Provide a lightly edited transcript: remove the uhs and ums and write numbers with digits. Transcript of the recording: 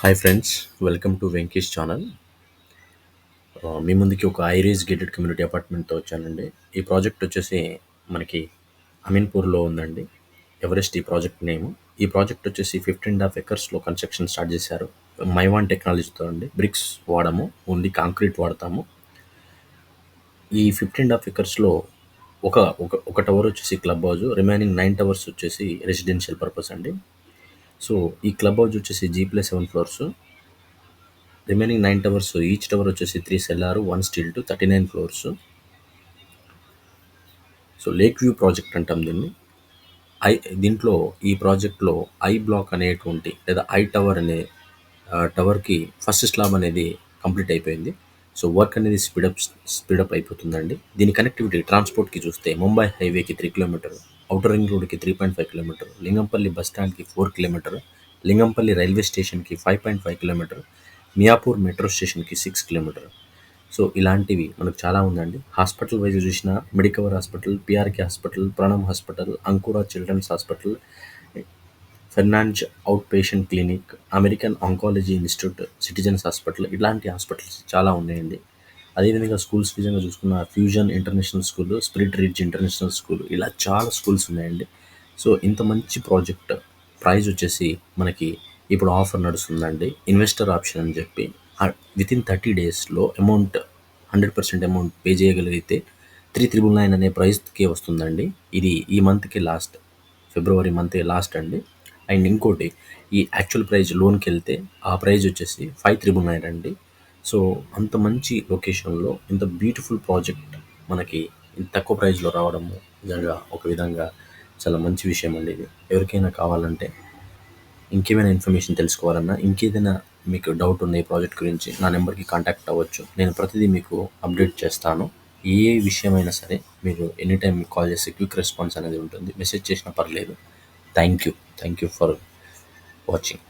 Hi friends, welcome to Venky's channel. మీ ముందుకి ఒక ఐరీస్ గేటెడ్ కమ్యూనిటీ అపార్ట్మెంట్తో వచ్చానండి. ఈ ప్రాజెక్ట్ వచ్చేసి మనకి అమీన్పూర్లో ఉందండి. ఎవరెస్ట్ ఈ ప్రాజెక్ట్ నేమ్. ఈ ప్రాజెక్ట్ వచ్చేసి 15.5 ఎకర్స్లో కన్స్ట్రక్షన్ స్టార్ట్ చేశారు. మైవాన్ టెక్నాలజీతో అండి. బ్రిక్స్ వాడము, ఓన్లీ కాంక్రీట్ వాడతాము. ఈ 15.5 ఎకర్స్లో ఒక ఒక ఒక టవర్ వచ్చేసి క్లబ్ హౌస్, రిమైనింగ్ 9 టవర్స్ వచ్చేసి రెసిడెన్షియల్ పర్పస్ అండి. సో ఈ క్లబ్ హౌస్ వచ్చేసి G+7 floors, remaining 9 towers, each tower వచ్చేసి 3 cellar, 1 steel 39 floors. So lake view project అంటాం దీన్ని. ఐ దీంట్లో ఈ ప్రాజెక్ట్లో ఐ బ్లాక్ అనేటువంటి లేదా ఐ టవర్ అనే టవర్కి ఫస్ట్ స్లాబ్ అనేది కంప్లీట్ అయిపోయింది. సో వర్క్ అనేది స్పీడప్ అయిపోతుందండి. దీని కనెక్టివిటీ ట్రాన్స్పోర్ట్కి చూస్తే ముంబై హైవేకి 3 కిలోమీటర్, ఔటర్ రింగ్ రోడ్కి 3.5 కిలోమీటర్, లింగంపల్లి బస్ స్టాండ్కి 4 కిలోమీటర్, లింగంపల్లి రైల్వే స్టేషన్కి 5.5 కిలోమీటర్, మియాపూర్ మెట్రో స్టేషన్కి 6 కిలోమీటర్. సో ఇలాంటివి మనకు చాలా ఉందండి. హాస్పిటల్ వైజ్ చూసిన Medicover hospital, PRK hospital, Pranam hospital, Ankura children's hospital, Fernandez out patient clinic, American oncology institute, Citizens hospital, ఇలాంటి హాస్పిటల్స్ చాలా ఉన్నాయండి. అదేవిధంగా స్కూల్స్ విధంగా చూసుకున్న Fusion international school, Spirit Ridge international school, ఇలా చాలా స్కూల్స్ ఉన్నాయండి. సో ఇంత మంచి ప్రాజెక్ట్ ప్రైస్ వచ్చేసి మనకి ఇప్పుడు ఆఫర్ నడుస్తుందండి. ఇన్వెస్టర్ ఆప్షన్ అని చెప్పి వితిన్ 30 డేస్లో అమౌంట్ 100% అమౌంట్ పే చేయగలిగితే 3,999 అనే ప్రైస్కే వస్తుందండి. ఇది ఈ మంత్కి లాస్ట్, ఫిబ్రవరి మంత్ లాస్ట్ అండి. అండ్ ఇంకోటి, ఈ యాక్చువల్ ప్రైస్ లోన్కి వెళ్తే ఆ ప్రైస్ వచ్చేసి 5,999 అండి. సో అంత మంచి లొకేషన్లో ఇంత బ్యూటిఫుల్ ప్రాజెక్ట్ మనకి ఇంత తక్కువ ప్రైస్లో రావడము నిజంగా ఒక విధంగా చాలా మంచి విషయం అండి. ఇది ఎవరికైనా కావాలంటే, ఇంకేమైనా ఇన్ఫర్మేషన్ తెలుసుకోవాలన్నా, ఇంకేదైనా మీకు డౌట్ ఉన్న ఈ ప్రాజెక్ట్ గురించి నా నెంబర్కి కాంటాక్ట్ అవ్వచ్చు. నేను ప్రతిదీ మీకు అప్డేట్ చేస్తాను. ఏ విషయమైనా సరే మీరు ఎనీ టైం కాల్ చేస్తే క్విక్ రెస్పాన్స్ అనేది ఉంటుంది. మెసేజ్ చేసినా పర్లేదు. Thank you for watching.